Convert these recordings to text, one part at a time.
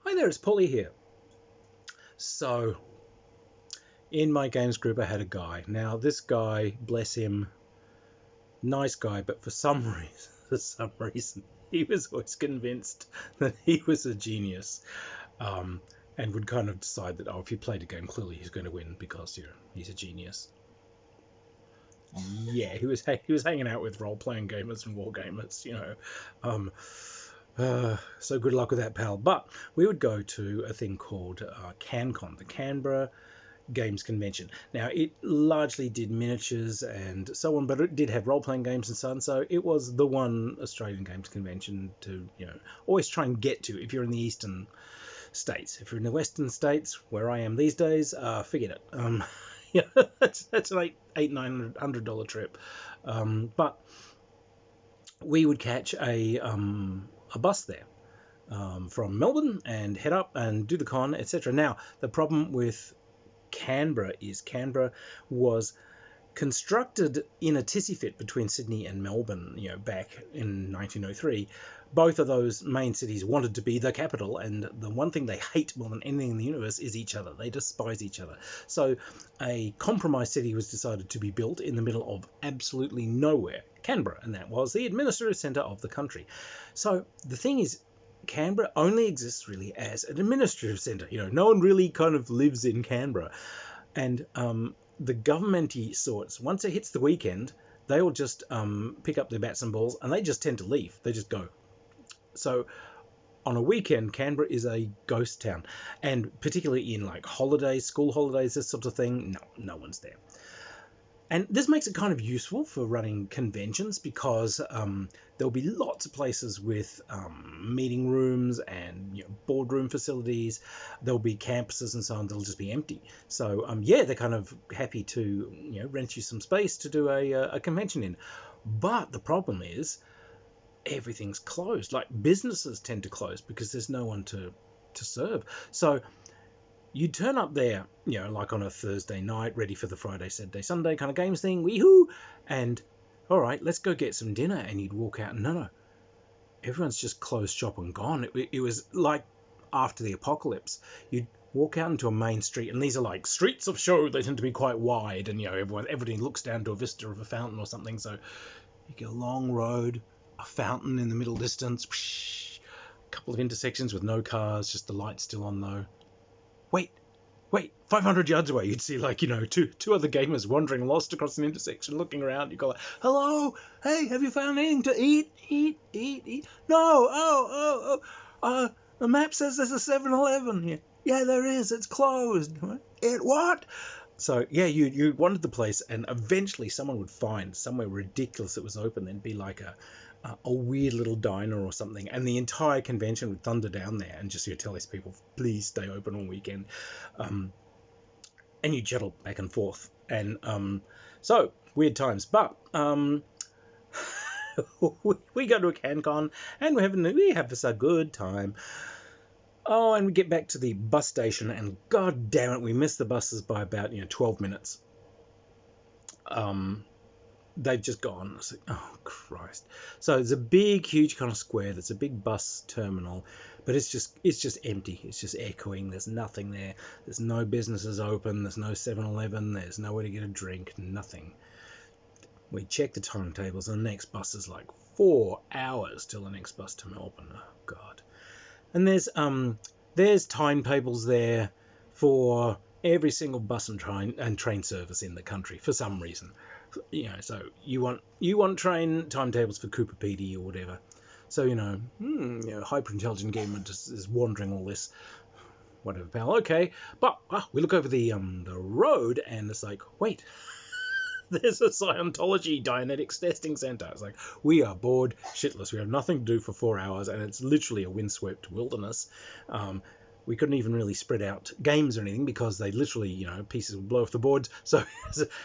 Hi there, it's Paulie here. So, in my games group, I had a guy. Now, this guy, bless him, nice guy, but for some reason, he was always convinced that he was a genius, and would kind of decide that, oh, if he played a game, clearly he's going to win because he's a genius. Yeah, he was hanging out with role-playing gamers and war gamers, So good luck with that, pal. But we would go to a thing called CanCon, the Canberra Games Convention. Now, it largely did miniatures and so on, but it did have role-playing games and so on. So it was the one Australian Games Convention to, always try and get to if you're in the eastern states. If you're in the western states, where I am these days, forget it. That's an $800-900 trip. But we would catch a bus there from Melbourne and head up and do the con, etc. Now, the problem with Canberra is Canberra was constructed in a tissy fit between Sydney and Melbourne, back in 1903. Both of those main cities wanted to be the capital, and the one thing they hate more than anything in the universe is each other. They despise each other. So a compromise city was decided to be built in the middle of absolutely nowhere, Canberra, and that was the administrative centre of the country. So the thing is, Canberra only exists really as an administrative centre. No one really kind of lives in Canberra. And the governmenty sorts, once it hits the weekend, they will just pick up their bats and balls, and they just tend to leave. They just go. So on a weekend, Canberra is a ghost town. And particularly in like holidays, school holidays, this sort of thing, no one's there. And this makes it kind of useful for running conventions because there'll be lots of places with meeting rooms and boardroom facilities. There'll be campuses and so on that'll just be empty. So they're kind of happy to rent you some space to do a convention in. But the problem is everything's closed. Like businesses tend to close because there's no one to serve. So you turn up there, like on a Thursday night, ready for the Friday, Saturday, Sunday kind of games thing, wee-hoo, and all right, let's go get some dinner. And you'd walk out, and no, everyone's just closed shop and gone. It was like after the apocalypse. You'd walk out into a main street, and these are like streets of show. They tend to be quite wide, and everything looks down to a vista of a fountain or something. So you get a long road, a fountain in the middle distance, a couple of intersections with no cars, just the lights still on though. Wait, 500 yards away, you'd see two other gamers wandering lost across an intersection, looking around. You go like, hello, hey, have you found anything to eat? No, the map says there's a 7-Eleven here. Yeah, there is, it's closed. What? So, you wanted the place, and eventually someone would find somewhere ridiculous that was open. There'd be like a weird little diner or something, and the entire convention would thunder down there and just tell these people, please stay open all weekend. And you jettle back and forth. And so, weird times. But we go to a CanCon, and we have us a good time. Oh, and we get back to the bus station, and god damn it, we missed the buses by about 12 minutes. They've just gone. It's like, oh Christ! So there's a big, huge kind of square. There's a big bus terminal, but it's just empty. It's just echoing. There's nothing there. There's no businesses open. There's no 7-Eleven. There's nowhere to get a drink. Nothing. We check the timetables, and the next bus is like 4 hours till the next bus to Melbourne. Oh God! And there's timetables there for every single bus and train service in the country for some reason. So you want train timetables for Cooper PD or whatever. So hyper intelligent gamer just is wandering all this, whatever, pal. Okay, but we look over the road, and it's like, wait, there's a Scientology Dianetics testing center. It's like, we are bored shitless. We have nothing to do for 4 hours, and it's literally a windswept wilderness. We couldn't even really spread out games or anything because they literally, pieces would blow off the boards. So,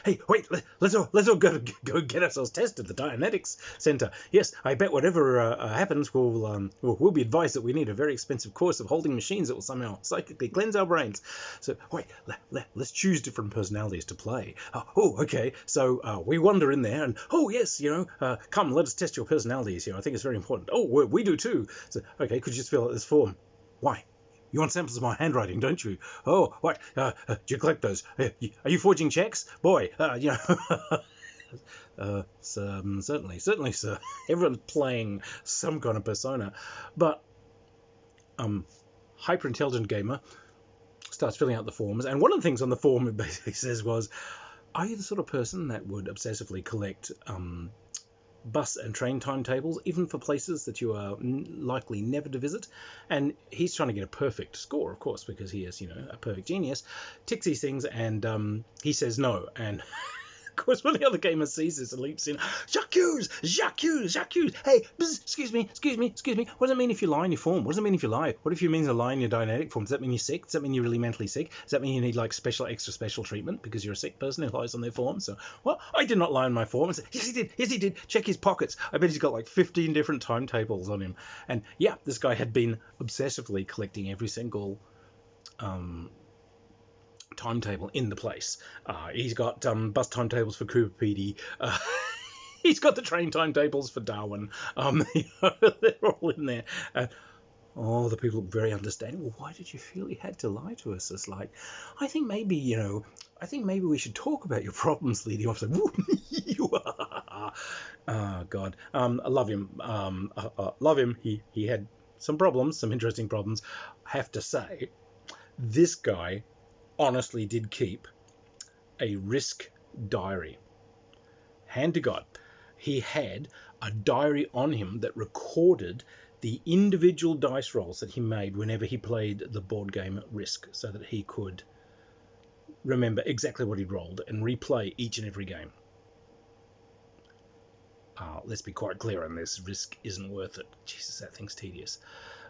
hey, wait, let's all go get ourselves tested at the Dianetics Center. Yes, I bet whatever happens, we'll be advised that we need a very expensive course of holding machines that will somehow psychically cleanse our brains. So, wait, let's choose different personalities to play. Okay. So we wander in there, and yes, come, let us test your personalities. I think it's very important. Oh, we do too. So, okay, could you just fill out this form? Why? You want samples of my handwriting, don't you? Oh, what? Do you collect those? Are you forging checks? Boy, you know. Certainly, sir. Everyone's playing some kind of persona. But hyper-intelligent gamer starts filling out the forms, and one of the things on the form it basically says was, are you the sort of person that would obsessively collect bus and train timetables, even for places that you are likely never to visit? And he's trying to get a perfect score, of course, because he is, you know, a perfect genius. Ticks these things, and he says no. And of course, when the other gamer sees this and leaps in, Jacques, hey, excuse me. What does it mean if you lie in your form? What does it mean if you lie? What if you mean to lie in your Dianetic form? Does that mean you're sick? Does that mean you're really mentally sick? Does that mean you need like extra special treatment because you're a sick person who lies on their form? So, well, I did not lie on my form. I said, yes, he did. Check his pockets. I bet he's got like 15 different timetables on him. And yeah, this guy had been obsessively collecting every single timetable in the place. He's got bus timetables for Cooper Pedy. He's got the train timetables for Darwin. You know, they're all in there. Oh, the people look very understanding. Well, why did you feel you had to lie to us? It's like, I think maybe we should talk about your problems leading off. Oh, God. I love him. Love him. He had some problems, some interesting problems. I have to say, this guy honestly did keep a Risk diary. Hand to God. He had a diary on him that recorded the individual dice rolls that he made whenever he played the board game Risk, so that he could remember exactly what he'd rolled and replay each and every game. Let's be quite clear on this. Risk isn't worth it. Jesus, that thing's tedious.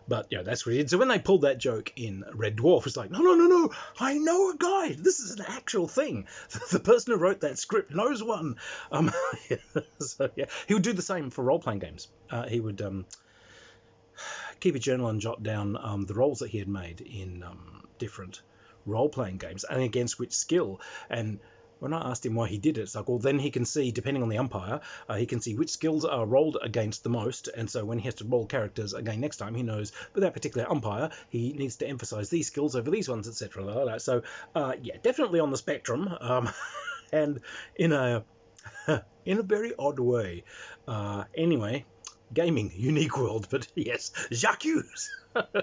But, you know, that's what he did. So when they pulled that joke in Red Dwarf, it's like, no. I know a guy. This is an actual thing. The person who wrote that script knows one. So, yeah, he would do the same for role-playing games. He would keep a journal and jot down the rolls that he had made in different role-playing games and against which skill. And when I asked him why he did it, it's like, well, then he can see, depending on the umpire, he can see which skills are rolled against the most. And so when he has to roll characters again next time, he knows with that particular umpire, he needs to emphasize these skills over these ones, etc. So, yeah, definitely on the spectrum, and in a very odd way. Anyway, gaming, unique world, but yes, Jacques,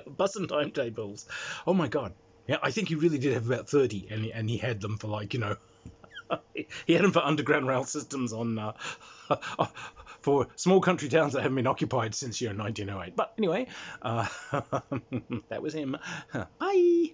bus and timetables. Oh my God. Yeah, I think he really did have about 30, and he had them for, like, you know, he had them for underground rail systems on for small country towns that haven't been occupied since 1908. But anyway, that was him. Bye.